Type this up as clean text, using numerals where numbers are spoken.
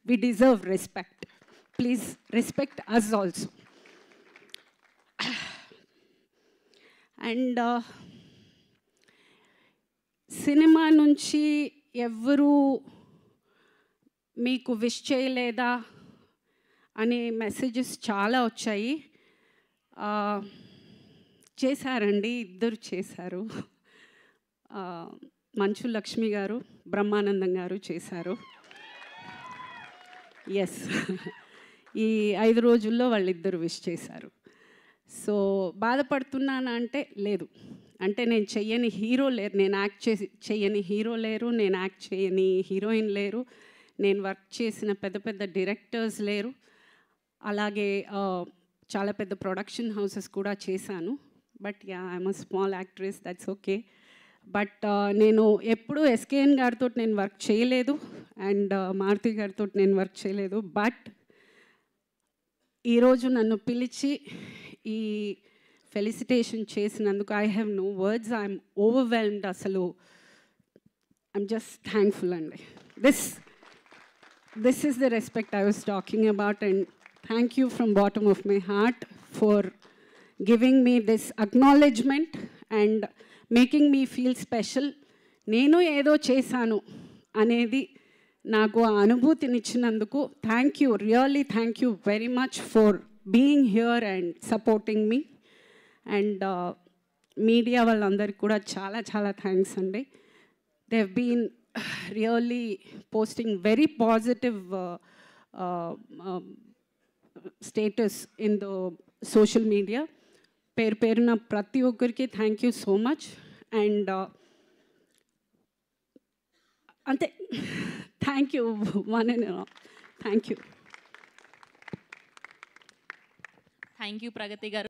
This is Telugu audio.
we deserve respect. Please respect us also. And cinema నుంచి ఎవ్వరూ మీకు విష్ చేయలేదా అనే మెసేజెస్ చాలా వచ్చాయి. చేశారండి, ఇద్దరు చేశారు. మంచు లక్ష్మి గారు, బ్రహ్మానందం గారు చేశారు. ఎస్, ఈ 5 రోజుల్లో వాళ్ళిద్దరు విష్ చేశారు. సో బాధపడుతున్నానా అంటే లేదు. అంటే నేను చెయ్యని హీరో లేరు, నేను యాక్ట్ చెయ్యని హీరో లేరు, నేను యాక్ట్ చేయని హీరోయిన్ లేరు, నేను వర్క్ చేసిన పెద్ద పెద్ద డైరెక్టర్స్ లేరు. అలాగే చాలా పెద్ద ప్రొడక్షన్ హౌసెస్ కూడా చేశాను. But yeah, I'm a small actress, that's okay. But నేను ఎప్పుడూ ఎస్కేఎన్ గారితో నేను వర్క్ చేయలేదు, అండ్ మారుతి గారితో నేను వర్క్ చేయలేదు. బట్ ఈరోజు నన్ను పిలిచి ఈ ఫెలిసిటేషన్ చేసినందుకు I have no words, I'm overwhelmed. అసలు ఐఎమ్ జస్ట్ థ్యాంక్ఫుల్ అండి. This is the respect I was talking about, and thank you from bottom of my heart for giving me this acknowledgement and making me feel special. నేను ఏదో చేశాను అనేది నాకు ఆ అనుభూతినిచ్చినందుకు thank you, really thank you very much for being here and supporting me. And media వాళ్ళందరికీ కూడా చాలా చాలా థ్యాంక్స్ అండి. They have been really posting very positive status in the social media. పేరు పేరున ప్రతి ఒక్కరికి thank you so much. And అంతే, thank you one and all. Thank you. Thank you Pragathi గారు.